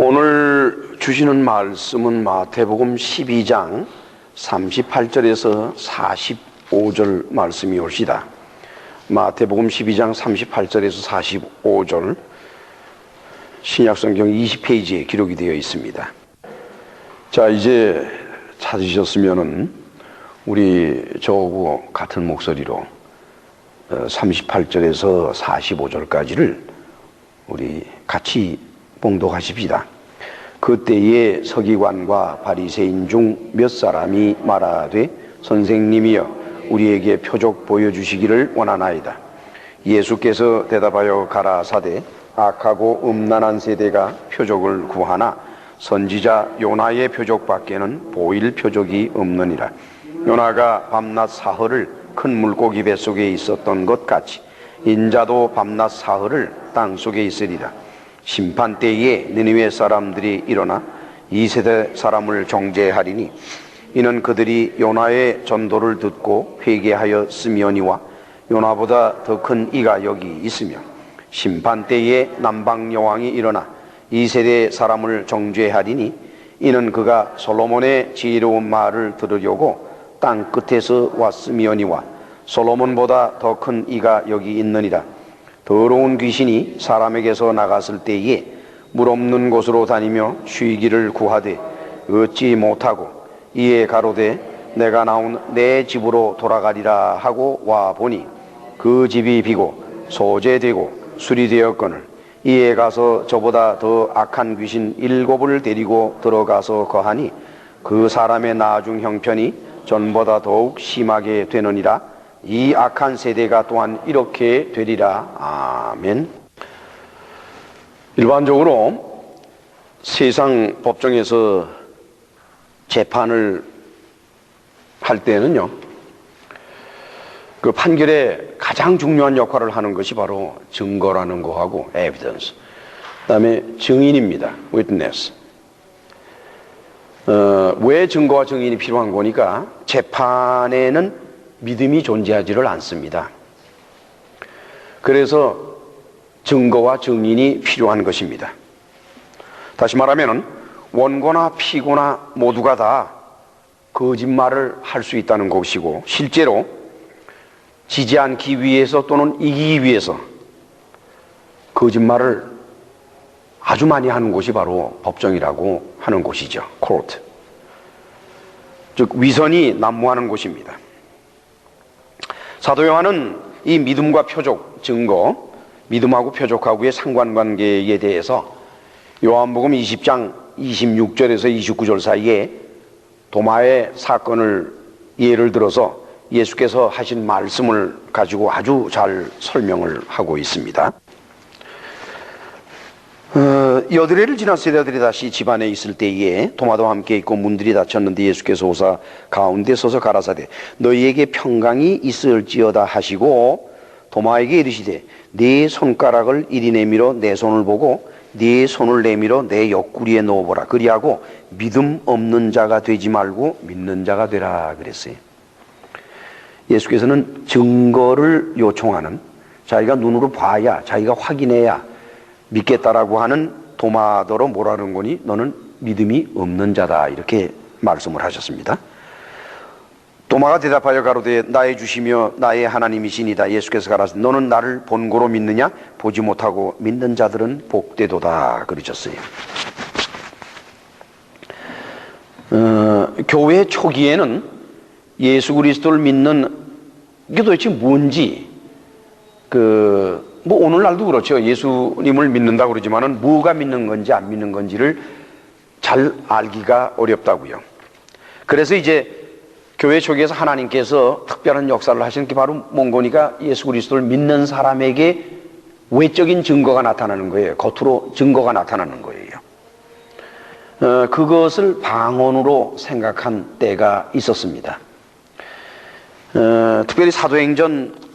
오늘 주시는 말씀은 마태복음 12장 38절에서 45절 말씀이 올시다. 마태복음 12장 38절에서 45절 신약성경 20페이지에 기록이 되어 있습니다. 자, 이제 찾으셨으면은 우리 저하고 같은 목소리로 38절에서 45절까지를 우리 같이 봉독하십시다. 그때에 서기관과 바리새인 중 몇 사람이 말하되 선생님이여 우리에게 표적 보여주시기를 원하나이다. 예수께서 대답하여 가라사대 악하고 음란한 세대가 표적을 구하나 선지자 요나의 표적밖에는 보일 표적이 없느니라. 요나가 밤낮 사흘을 큰 물고기 뱃속에 있었던 것 같이 인자도 밤낮 사흘을 땅속에 있으리라. 심판 때에 느니웨 사람들이 일어나 이 세대 사람을 정죄하리니 이는 그들이 요나의 전도를 듣고 회개하였으며니와 요나보다 더 큰 이가 여기 있으며 심판 때에 남방 여왕이 일어나 이 세대 사람을 정죄하리니 이는 그가 솔로몬의 지혜로운 말을 들으려고 땅 끝에서 왔으며니와 솔로몬보다 더 큰 이가 여기 있느니라. 더러운 귀신이 사람에게서 나갔을 때에 물 없는 곳으로 다니며 쉬기를 구하되 얻지 못하고 이에 가로되 내가 나온 내 집으로 돌아가리라 하고 와 보니 그 집이 비고 소재되고 수리되었거늘 이에 가서 저보다 더 악한 귀신 7을 데리고 들어가서 거하니 그 사람의 나중 형편이 전보다 더욱 심하게 되느니라. 이 악한 세대가 또한 이렇게 되리라. 아멘. 일반적으로 세상 법정에서 재판을 할 때는요, 그 판결에 가장 중요한 역할을 하는 것이 바로 증거라는 거하고 evidence, 그 다음에 증인입니다. witness. 왜 증거와 증인이 필요한 거니까 재판에는 믿음이 존재하지를 않습니다. 그래서 증거와 증인이 필요한 것입니다. 다시 말하면 원고나 피고나 모두가 다 거짓말을 할 수 있다는 것이고 실제로 지지 않기 위해서 또는 이기기 위해서 거짓말을 아주 많이 하는 곳이 바로 법정이라고 하는 곳이죠. 코르트. 즉 위선이 난무하는 곳입니다. 사도 요한은 이 믿음과 표적, 증거, 믿음하고 표적하고의 상관관계에 대해서 요한복음 20장 26절에서 29절 사이에 도마의 사건을 예를 들어서 예수께서 하신 말씀을 가지고 아주 잘 설명을 하고 있습니다. 여드레를 지나 세대들이 다시 집안에 있을 때에 도마도 함께 있고 문들이 닫혔는데 예수께서 오사 가운데 서서 가라사대 너희에게 평강이 있을지어다 하시고 도마에게 이르시되 네 손가락을 이리 내밀어 내 손을 보고 네 손을 내밀어 내 옆구리에 넣어보라. 그리하고 믿음 없는 자가 되지 말고 믿는 자가 되라 그랬어요. 예수께서는 증거를 요청하는, 자기가 눈으로 봐야, 자기가 확인해야 믿겠다라고 하는 도마더러 뭐라는 거니? 너는 믿음이 없는 자다, 이렇게 말씀을 하셨습니다. 도마가 대답하여 가로되 나의 주시며 나의 하나님이시니이다. 예수께서 가라사대 너는 나를 본고로 믿느냐? 보지 못하고 믿는 자들은 복되도다 그러셨어요. 교회 초기에는 예수 그리스도를 믿는 이게 도대체 뭔지, 뭐 오늘날도 그렇죠. 예수님을 믿는다고 그러지만은 뭐가 믿는 건지 안 믿는 건지를 잘 알기가 어렵다고요. 그래서 이제 교회 초기에서 하나님께서 특별한 역사를 하시는 게 바로 뭔거니까 예수 그리스도를 믿는 사람에게 외적인 증거가 나타나는 거예요. 겉으로 증거가 나타나는 거예요. 그것을 방언으로 생각한 때가 있었습니다. 특별히 사도행전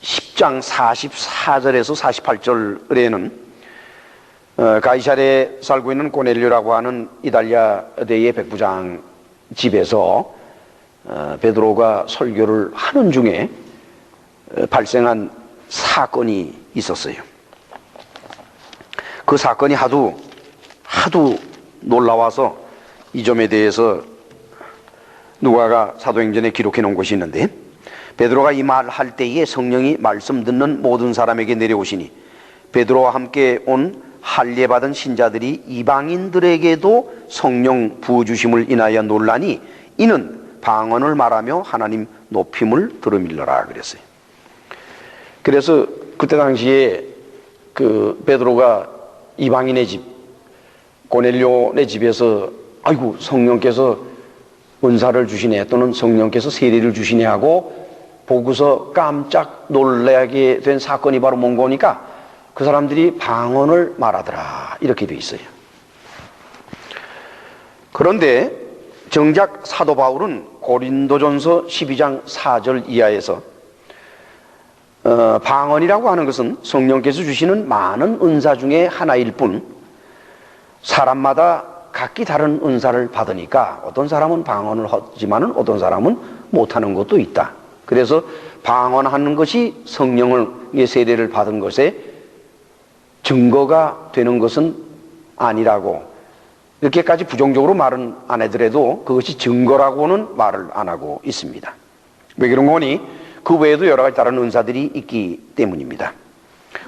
10장 44절에서 48절에는 가이사랴에 살고 있는 고넬료라고 하는 이달리아대의 백부장 집에서 베드로가 설교를 하는 중에 발생한 사건이 있었어요. 그 사건이 하도 하도 놀라워서 이 점에 대해서 누가가 사도행전에 기록해 놓은 것이 있는데, 베드로가 이 말 할 때에 성령이 말씀 듣는 모든 사람에게 내려오시니 베드로와 함께 온 할례 받은 신자들이 이방인들에게도 성령 부어주심을 인하여 놀라니 이는 방언을 말하며 하나님 높임을 들음일러라 그랬어요. 그래서 그때 당시에 그 베드로가 이방인의 집, 고넬료네 집에서 아이고 성령께서 은사를 주시네, 또는 성령께서 세례를 주시네 하고 보고서 깜짝 놀라게 된 사건이 바로 뭔가 보니까 그 사람들이 방언을 말하더라 이렇게 돼 있어요. 그런데 정작 사도 바울은 고린도전서 12장 4절 이하에서 방언이라고 하는 것은 성령께서 주시는 많은 은사 중에 하나일 뿐 사람마다 각기 다른 은사를 받으니까 어떤 사람은 방언을 하지만은 어떤 사람은 못하는 것도 있다. 그래서 방언하는 것이 성령의 세례를 받은 것에 증거가 되는 것은 아니라고, 이렇게까지 부정적으로 말은 안 하더라도 그것이 증거라고는 말을 안 하고 있습니다. 왜 그런 거니? 그 외에도 여러 가지 다른 은사들이 있기 때문입니다.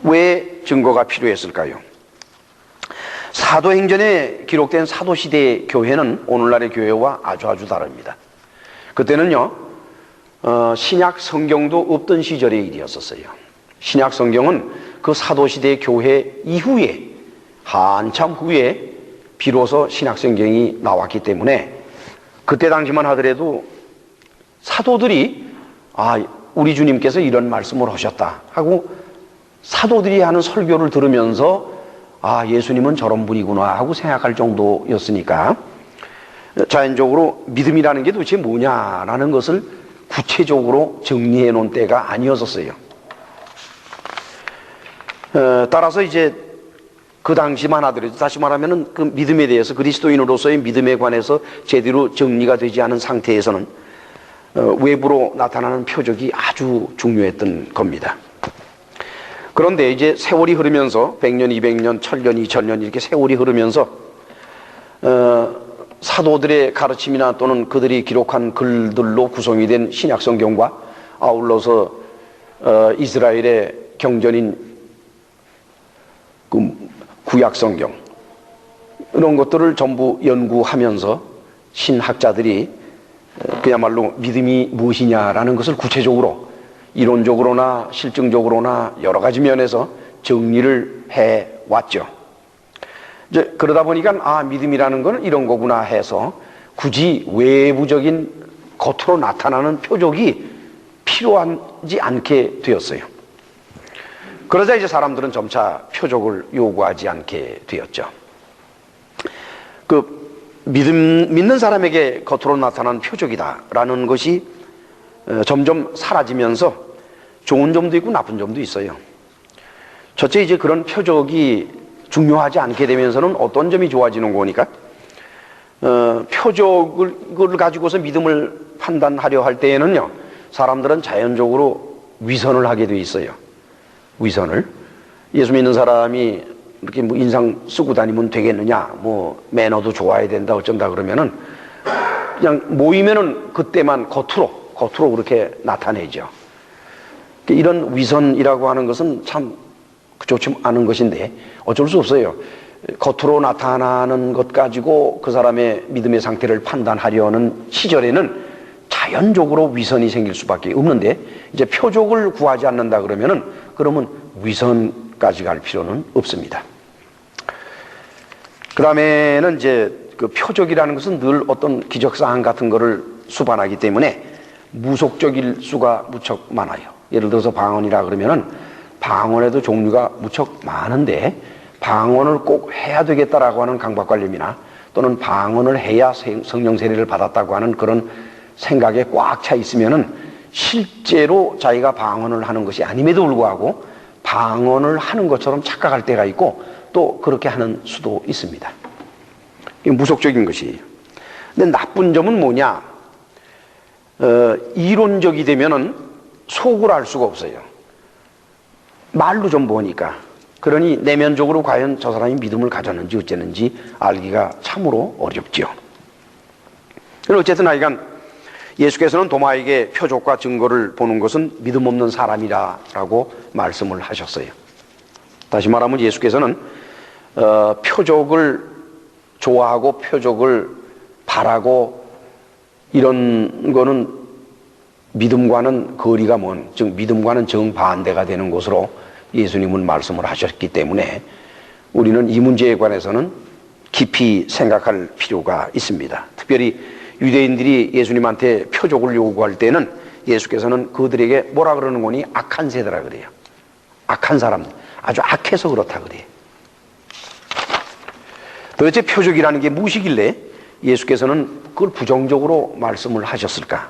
왜 증거가 필요했을까요? 사도행전에 기록된 사도시대 교회는 오늘날의 교회와 아주 다릅니다. 그때는요 신약 성경도 없던 시절의 일이었었어요. 신약 성경은 그 사도시대 교회 이후에 한참 후에 비로소 신약 성경이 나왔기 때문에 그때 당시만 하더라도 사도들이 우리 주님께서 이런 말씀을 하셨다 하고 사도들이 하는 설교를 들으면서 예수님은 저런 분이구나 하고 생각할 정도였으니까 자연적으로 믿음이라는 게 도대체 뭐냐라는 것을 구체적으로 정리해 놓은 때가 아니었었어요. 따라서 이제 그 당시만 하더라도 다시 말하면은 그 믿음에 대해서 그리스도인으로서의 믿음에 관해서 제대로 정리가 되지 않은 상태에서는 외부로 나타나는 표적이 아주 중요했던 겁니다. 그런데 이제 세월이 흐르면서 100년, 200년, 1000년, 2000년 이렇게 세월이 흐르면서 사도들의 가르침이나 또는 그들이 기록한 글들로 구성이 된 신약 성경과 아울러서 이스라엘의 경전인 그 구약 성경 이런 것들을 전부 연구하면서 신학자들이 그야말로 믿음이 무엇이냐라는 것을 구체적으로 이론적으로나 실증적으로나 여러 가지 면에서 정리를 해왔죠. 이제 그러다 보니까 믿음이라는 건 이런 거구나 해서 굳이 외부적인 겉으로 나타나는 표적이 필요하지 않게 되었어요. 그러자 이제 사람들은 점차 표적을 요구하지 않게 되었죠. 믿는 사람에게 겉으로 나타나는 표적이다라는 것이 점점 사라지면서 좋은 점도 있고 나쁜 점도 있어요. 첫째 이제 그런 표적이 중요하지 않게 되면서는 어떤 점이 좋아지는 거니까 표적을 가지고서 믿음을 판단하려 할 때에는요 사람들은 자연적으로 위선을 하게 돼 있어요. 위선을. 예수 믿는 사람이 이렇게 뭐 인상 쓰고 다니면 되겠느냐, 뭐 매너도 좋아야 된다 어쩐다 그러면은 그냥 모이면은 그때만 겉으로 그렇게 나타내죠. 이런 위선이라고 하는 것은 참 좋지 않은 것인데 어쩔 수 없어요. 겉으로 나타나는 것 가지고 그 사람의 믿음의 상태를 판단하려는 시절에는 자연적으로 위선이 생길 수밖에 없는데 이제 표적을 구하지 않는다 그러면 위선까지 갈 필요는 없습니다. 그 다음에는 이제 그 표적이라는 것은 늘 어떤 기적사항 같은 거를 수반하기 때문에 무속적일 수가 무척 많아요. 예를 들어서 방언이라 그러면은 방언에도 종류가 무척 많은데 방언을 꼭 해야 되겠다라고 하는 강박관념이나 또는 방언을 해야 성령 세례를 받았다고 하는 그런 생각에 꽉 차 있으면은 실제로 자기가 방언을 하는 것이 아님에도 불구하고 방언을 하는 것처럼 착각할 때가 있고 또 그렇게 하는 수도 있습니다. 이게 무속적인 것이에요. 근데 나쁜 점은 뭐냐? 이론적이 되면은 속을 알 수가 없어요. 말로 좀 보니까 그러니 내면적으로 과연 저 사람이 믿음을 가졌는지 어쨌는지 알기가 참으로 어렵지요. 어쨌든 하여간 예수께서는 도마에게 표적과 증거를 보는 것은 믿음 없는 사람이라고 말씀을 하셨어요. 다시 말하면 예수께서는 표적을 좋아하고 표적을 바라고 이런 거는 믿음과는 거리가 먼, 즉 믿음과는 정반대가 되는 것으로 예수님은 말씀을 하셨기 때문에 우리는 이 문제에 관해서는 깊이 생각할 필요가 있습니다. 특별히 유대인들이 예수님한테 표적을 요구할 때는 예수께서는 그들에게 뭐라 그러는 거니? 악한 세대라 그래요. 악한 사람들, 아주 악해서 그렇다 그래요. 도대체 표적이라는 게 무엇이길래 예수께서는 그걸 부정적으로 말씀을 하셨을까?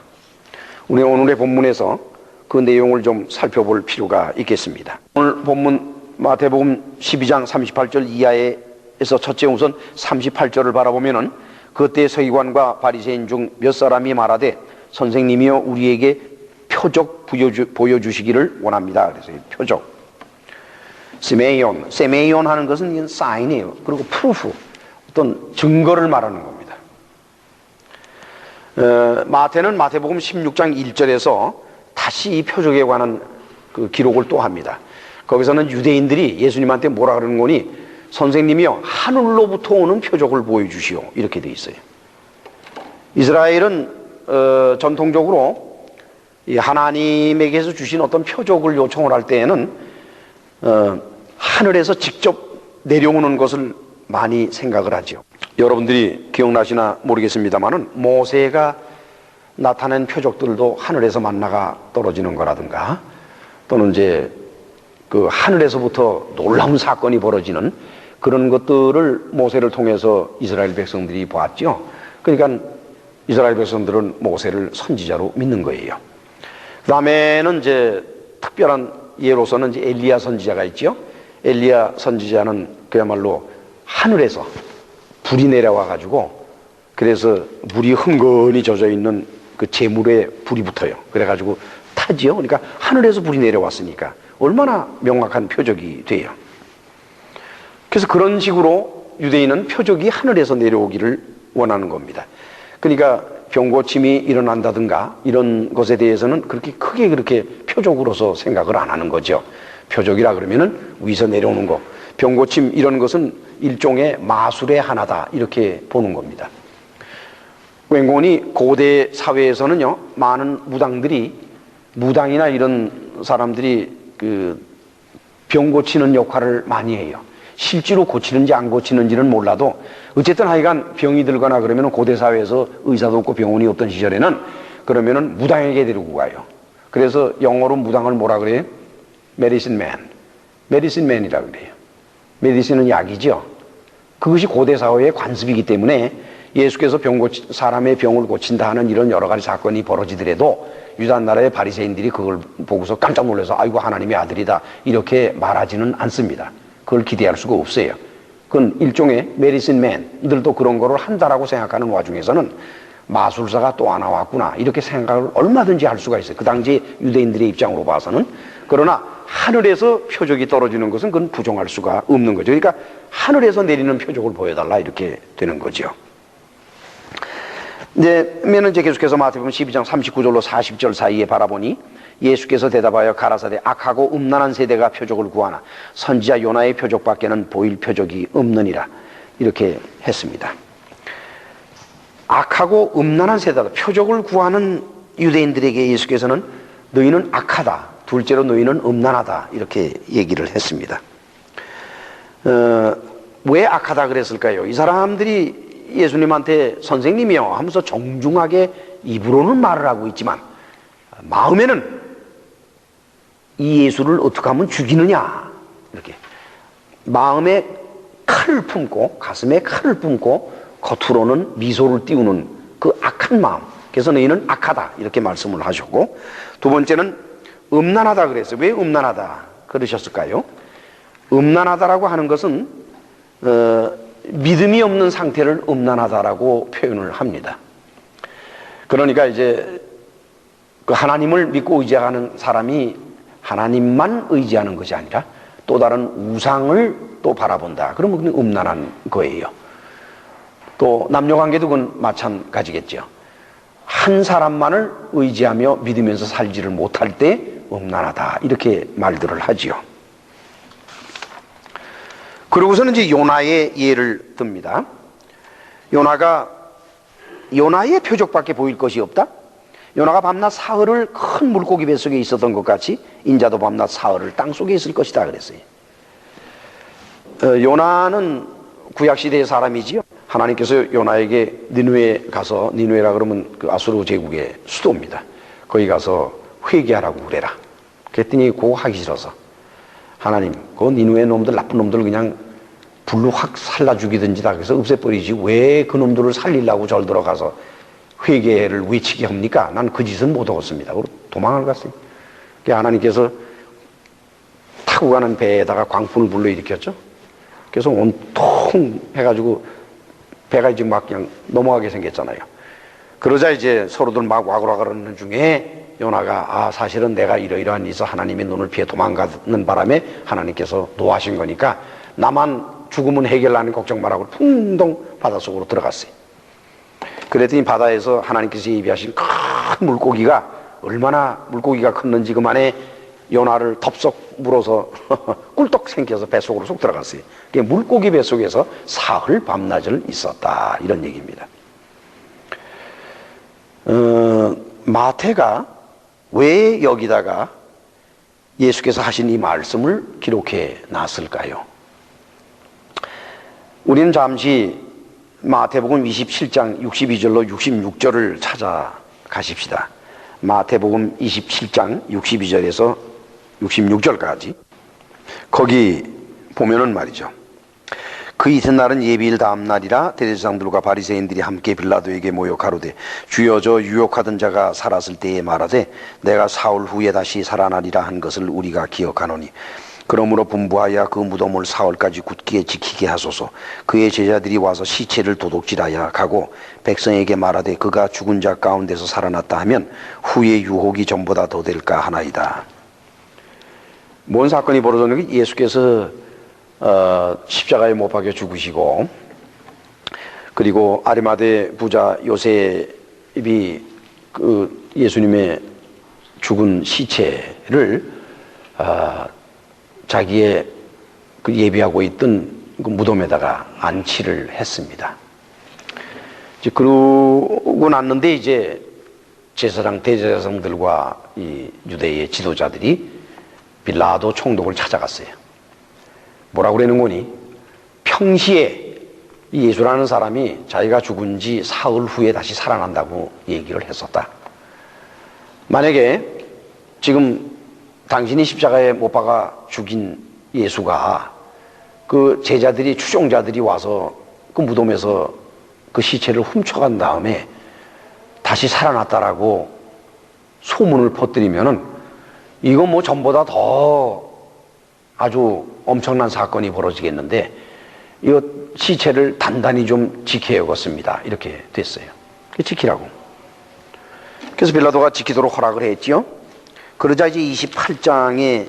우리 오늘의 본문에서 그 내용을 좀 살펴볼 필요가 있겠습니다. 오늘 본문 마태복음 12장 38절 이하에서 첫째 우선 38절을 바라보면은 그때 서기관과 바리새인 중 몇 사람이 말하되 선생님이여 우리에게 표적 보여주시기를 원합니다. 그래서 표적. 세메이온 하는 것은 이건 사인이에요. 그리고 프루프, 어떤 증거를 말하는 겁니다. 마태는 마태복음 16장 1절에서 다시 이 표적에 관한 그 기록을 또 합니다. 거기서는 유대인들이 예수님한테 뭐라 그러는 거니? 선생님이여 하늘로부터 오는 표적을 보여주시오. 이렇게 돼 있어요. 이스라엘은 전통적으로 하나님에게서 주신 어떤 표적을 요청을 할 때에는 하늘에서 직접 내려오는 것을 많이 생각을 하죠. 여러분들이 기억나시나 모르겠습니다만은 모세가 나타낸 표적들도 하늘에서 만나가 떨어지는 거라든가 또는 이제 그 하늘에서부터 놀라운 사건이 벌어지는 그런 것들을 모세를 통해서 이스라엘 백성들이 보았죠. 그러니까 이스라엘 백성들은 모세를 선지자로 믿는 거예요. 그 다음에는 이제 특별한 예로서는 이제 엘리야 선지자가 있죠. 엘리야 선지자는 그야말로 하늘에서 불이 내려와 가지고 그래서 물이 흥건히 젖어 있는 그 재물에 불이 붙어요. 그래 가지고 타지요. 그러니까 하늘에서 불이 내려왔으니까 얼마나 명확한 표적이 돼요. 그래서 그런 식으로 유대인은 표적이 하늘에서 내려오기를 원하는 겁니다. 그러니까 병고침이 일어난다든가 이런 것에 대해서는 그렇게 크게 그렇게 표적으로서 생각을 안 하는 거죠. 표적이라 그러면은 위에서 내려오는 거. 병고침 이런 것은 일종의 마술의 하나다 이렇게 보는 겁니다. 웬고니 고대 사회에서는요 많은 무당이나 이런 사람들이 그 병 고치는 역할을 많이 해요. 실제로 고치는지 안 고치는지는 몰라도 어쨌든 하여간 병이 들거나 그러면 고대 사회에서 의사도 없고 병원이 없던 시절에는 그러면은 무당에게 데리고 가요. 그래서 영어로 무당을 뭐라 그래요? 메디신맨이라 그래요. 메디신은 약이죠. 그것이 고대 사회의 관습이기 때문에 예수께서 사람의 병을 고친다 하는 이런 여러 가지 사건이 벌어지더라도 유다 나라의 바리새인들이 그걸 보고서 깜짝 놀라서 아이고 하나님의 아들이다 이렇게 말하지는 않습니다. 그걸 기대할 수가 없어요. 그건 일종의 메디신맨들도 그런 거를 한다라고 생각하는 와중에서는 마술사가 또 하나 왔구나 이렇게 생각을 얼마든지 할 수가 있어요. 그 당시 유대인들의 입장으로 봐서는. 그러나 하늘에서 표적이 떨어지는 것은 그건 부정할 수가 없는 거죠. 그러니까 하늘에서 내리는 표적을 보여달라 이렇게 되는 거죠. 이제 계속해서 마태복음 12장 39절로 40절 사이에 바라보니 예수께서 대답하여 가라사대 악하고 음란한 세대가 표적을 구하나 선지자 요나의 표적밖에는 보일 표적이 없느니라 이렇게 했습니다. 악하고 음란한 세대다. 표적을 구하는 유대인들에게 예수께서는 너희는 악하다. 둘째로 너희는 음란하다. 이렇게 얘기를 했습니다. 왜 악하다 그랬을까요? 이 사람들이 예수님한테 선생님이요 하면서 정중하게 입으로는 말을 하고 있지만 마음에는 이 예수를 어떻게 하면 죽이느냐 이렇게 마음에 칼을 품고 가슴에 칼을 품고 겉으로는 미소를 띄우는 그 악한 마음. 그래서 너희는 악하다 이렇게 말씀을 하셨고 두 번째는 음란하다 그랬어요. 왜 음란하다 그러셨을까요? 음란하다라고 하는 것은 믿음이 없는 상태를 음란하다라고 표현을 합니다. 그러니까 이제 그 하나님을 믿고 의지하는 사람이 하나님만 의지하는 것이 아니라 또 다른 우상을 또 바라본다. 그러면 그냥 음란한 거예요. 또 남녀관계도 그건 마찬가지겠죠. 한 사람만을 의지하며 믿으면서 살지를 못할 때 음란하다. 이렇게 말들을 하지요. 그러고서는 이제 요나의 예를 듭니다. 요나의 표적밖에 보일 것이 없다. 요나가 밤낮 사흘을 큰 물고기 뱃속에 있었던 것 같이 인자도 밤낮 사흘을 땅속에 있을 것이다 그랬어요. 요나는 구약시대의 사람이지요. 하나님께서 요나에게 니느웨에 가서, 니느웨라 그러면 그 아수르 제국의 수도입니다. 거기 가서 회개하라고 그래라. 그랬더니 그거 하기 싫어서 하나님, 그 니느웨 놈들, 나쁜 놈들 그냥 불로 확 살라 죽이든지 다 그래서 없애버리지 왜 그 놈들을 살리려고 절 들어가서 회개를 외치게 합니까? 난 그 짓은 못 하겠습니다. 그리고 도망을 갔어요. 하나님께서 타고 가는 배에다가 광풍을 불러일으켰죠. 그래서 온통 해가지고 배가 이제 막 그냥 넘어가게 생겼잖아요. 그러자 이제 서로들 막 와글와글하는 중에 요나가 사실은 내가 이러이러한 일에서 하나님의 눈을 피해 도망가는 바람에 하나님께서 노하신 거니까 나만 죽으면 해결하는 걱정 말라고 풍덩 바닷속으로 들어갔어요. 그랬더니 바다에서 하나님께서 예비하신 큰 물고기가 얼마나 물고기가 컸는지 그만에 요나를 덥석 물어서 꿀떡 생겨서 뱃속으로 쏙 들어갔어요. 물고기 뱃속에서 사흘 밤낮을 있었다. 이런 얘기입니다. 마태가 왜 여기다가 예수께서 하신 이 말씀을 기록해 놨을까요? 우리는 잠시 마태복음 27장 62절로 66절을 찾아가십시다. 마태복음 27장 62절에서 66절까지 거기 보면은 말이죠. 그 이튿날은 예비일 다음 날이라 대제사장들과 바리새인들이 함께 빌라도에게 모여 가로되 주여 저 유혹하던 자가 살았을 때에 말하되 내가 사흘 후에 다시 살아나리라 한 것을 우리가 기억하노니 그러므로 분부하여 그 무덤을 사흘까지 굳게 지키게 하소서. 그의 제자들이 와서 시체를 도둑질하여 가고 백성에게 말하되 그가 죽은 자 가운데서 살아났다 하면 후에 유혹이 전보다 더 될까 하나이다. 뭔 사건이 벌어졌는지 예수께서 십자가에 못 박혀 죽으시고 그리고 아리마대 부자 요셉이 그 예수님의 죽은 시체를 자기의 그 예비하고 있던 그 무덤에다가 안치를 했습니다. 이제 그러고 났는데 이제 제사장 대제사장들과 이 유대의 지도자들이 빌라도 총독을 찾아갔어요. 뭐라고 그러는 거니? 평시에 이 예수라는 사람이 자기가 죽은 지 사흘 후에 다시 살아난다고 얘기를 했었다. 만약에 지금 당신이 십자가에 못 박아 죽인 예수가 그 제자들이 추종자들이 와서 그 무덤에서 그 시체를 훔쳐간 다음에 다시 살아났다라고 소문을 퍼뜨리면은 이건 뭐 전보다 더 아주 엄청난 사건이 벌어지겠는데 이 시체를 단단히 좀 지켜야겠습니다. 이렇게 됐어요. 지키라고. 그래서 빌라도가 지키도록 허락을 했지요. 그러자 이제 28장의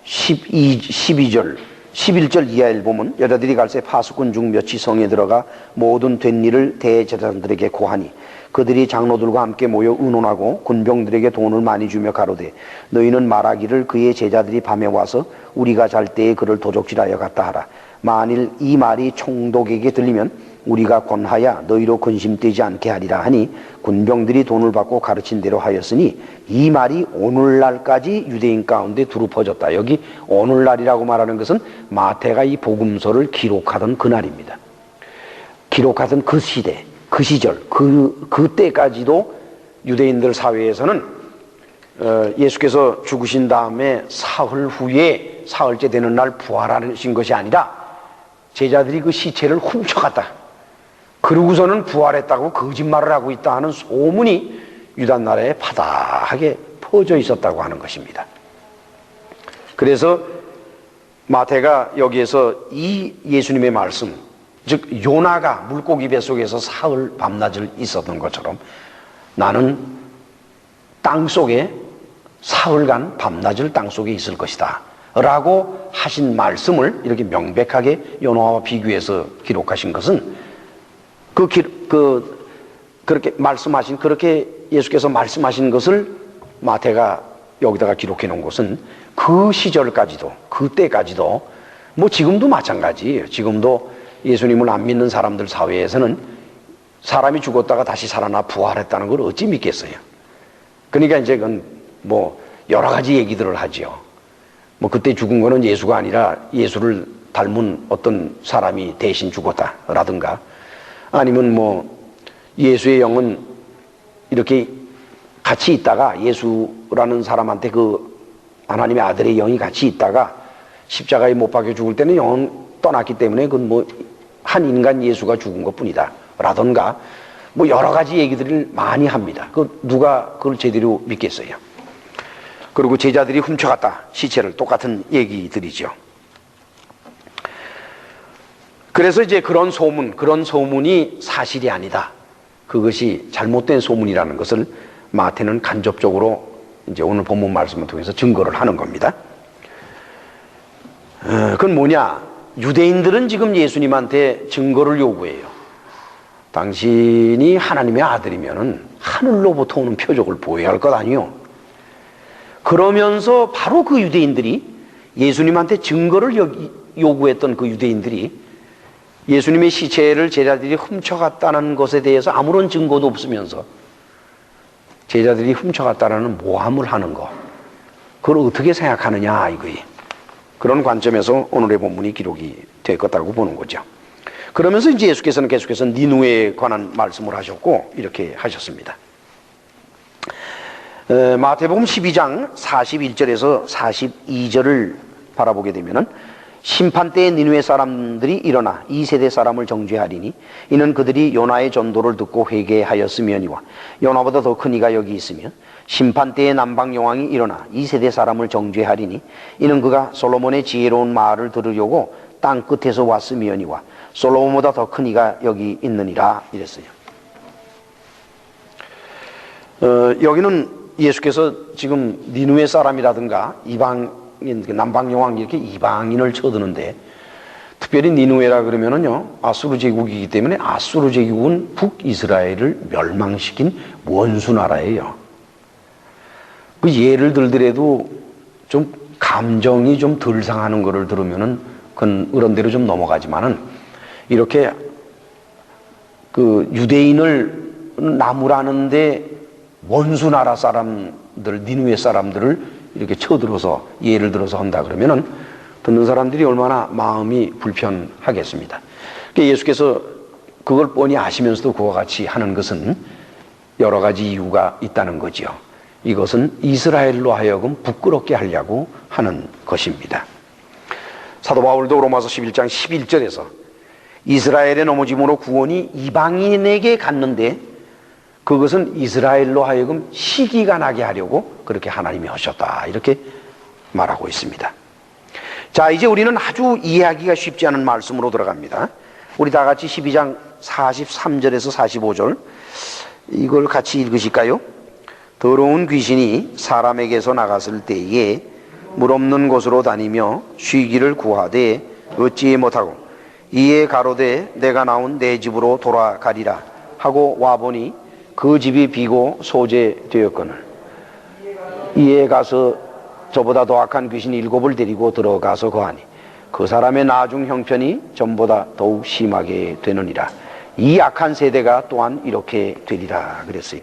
12절 11절 이하를 보면 여자들이 갈새 파수꾼 중 몇이 성에 들어가 모든 된 일을 대제사장들에게 고하니 그들이 장로들과 함께 모여 의논하고 군병들에게 돈을 많이 주며 가로되 너희는 말하기를 그의 제자들이 밤에 와서 우리가 잘 때에 그를 도적질하여 갔다 하라. 만일 이 말이 총독에게 들리면 우리가 권하여 너희로 근심되지 않게 하리라 하니 군병들이 돈을 받고 가르친 대로 하였으니 이 말이 오늘날까지 유대인 가운데 두루 퍼졌다. 여기 오늘날이라고 말하는 것은 마태가 이 복음서를 기록하던 그날입니다. 기록하던 그 시대, 그 시절, 그때까지도 유대인들 사회에서는 예수께서 죽으신 다음에 사흘 후에 사흘째 되는 날 부활하신 것이 아니라 제자들이 그 시체를 훔쳐갔다. 그러고서는 부활했다고 거짓말을 하고 있다 하는 소문이 유다 나라에 파다하게 퍼져 있었다고 하는 것입니다. 그래서 마태가 여기에서 이 예수님의 말씀, 즉 요나가 물고기 뱃속에서 사흘 밤낮을 있었던 것처럼 나는 땅속에 사흘간 밤낮을 땅속에 있을 것이다 라고 하신 말씀을 이렇게 명백하게 요나와 비교해서 기록하신 것은 그렇게 말씀하신, 그렇게 예수께서 말씀하신 것을 마태가 여기다가 기록해 놓은 것은 그 시절까지도, 그때까지도, 뭐 지금도 마찬가지예요. 지금도 예수님을 안 믿는 사람들 사회에서는 사람이 죽었다가 다시 살아나 부활했다는 걸 어찌 믿겠어요. 그러니까 이제 그건 뭐 여러 가지 얘기들을 하지요. 뭐 그때 죽은 거는 예수가 아니라 예수를 닮은 어떤 사람이 대신 죽었다라든가, 아니면 뭐 예수의 영은 이렇게 같이 있다가, 예수라는 사람한테 그 하나님의 아들의 영이 같이 있다가 십자가에 못 박혀 죽을 때는 영은 떠났기 때문에 그건 뭐 한 인간 예수가 죽은 것 뿐이다 라던가, 뭐 여러 가지 얘기들을 많이 합니다. 그 누가 그걸 제대로 믿겠어요. 그리고 제자들이 훔쳐갔다, 시체를, 똑같은 얘기들이죠. 그래서 이제 그런 소문이 사실이 아니다, 그것이 잘못된 소문이라는 것을 마태는 간접적으로 이제 오늘 본문 말씀을 통해서 증거를 하는 겁니다. 그건 뭐냐? 유대인들은 지금 예수님한테 증거를 요구해요. 당신이 하나님의 아들이면은 하늘로부터 오는 표적을 보여야 할 것 아니요? 그러면서 바로 그 유대인들이, 예수님한테 증거를 요구했던 그 유대인들이 예수님의 시체를 제자들이 훔쳐갔다는 것에 대해서 아무런 증거도 없으면서 제자들이 훔쳐갔다라는 모함을 하는 거, 그걸 어떻게 생각하느냐 이거예요. 그런 관점에서 오늘의 본문이 기록이 될 것이라고 보는 거죠. 그러면서 이제 예수께서는 계속해서 니누에 관한 말씀을 하셨고 이렇게 하셨습니다. 마태복음 12장 41절에서 42절을 바라보게 되면은, 심판때에 니누에 사람들이 일어나 이 세대 사람을 정죄하리니 이는 그들이 요나의 전도를 듣고 회개하였으며니와 요나보다 더 큰 이가 여기 있으며, 심판때에 남방 여왕이 일어나 이 세대 사람을 정죄하리니 이는 그가 솔로몬의 지혜로운 말을 들으려고 땅 끝에서 왔으며니와 솔로몬보다 더 큰 이가 여기 있느니라 이랬어요. 여기는 예수께서 지금 니누의 사람이라든가 이방인, 남방 여왕, 이렇게 이방인을 쳐드는데, 특별히 니누에라 그러면은요, 아수르 제국이기 때문에 아수르 제국은 북이스라엘을 멸망시킨 원수 나라예요. 그 예를 들더라도 좀 감정이 좀 덜 상하는 거를 들으면은 그건 그런대로 좀 넘어가지만은, 이렇게 그 유대인을 나무라는데 원수 나라 사람들, 니누에 사람들을 이렇게 쳐들어서 예를 들어서 한다 그러면은 듣는 사람들이 얼마나 마음이 불편하겠습니다. 그러니까 예수께서 그걸 뻔히 아시면서도 그와 같이 하는 것은 여러 가지 이유가 있다는 거지요. 이것은 이스라엘로 하여금 부끄럽게 하려고 하는 것입니다. 사도 바울도 로마서 11장 11절에서 이스라엘의 넘어짐으로 구원이 이방인에게 갔는데 그것은 이스라엘로 하여금 시기가 나게 하려고 그렇게 하나님이 하셨다, 이렇게 말하고 있습니다. 자, 이제 우리는 아주 이해하기가 쉽지 않은 말씀으로 들어갑니다. 우리 다 같이 12장 43절에서 45절 이걸 같이 읽으실까요? 더러운 귀신이 사람에게서 나갔을 때에 물 없는 곳으로 다니며 쉬기를 구하되 얻지 못하고 이에 가로되 내가 나온 내 집으로 돌아가리라 하고 와보니 그 집이 비고 소재되었거늘 이에 가서 저보다 더 악한 귀신 7을 데리고 들어가서 거하니 그 사람의 나중 형편이 전보다 더욱 심하게 되느니라. 이 악한 세대가 또한 이렇게 되리라 그랬어요.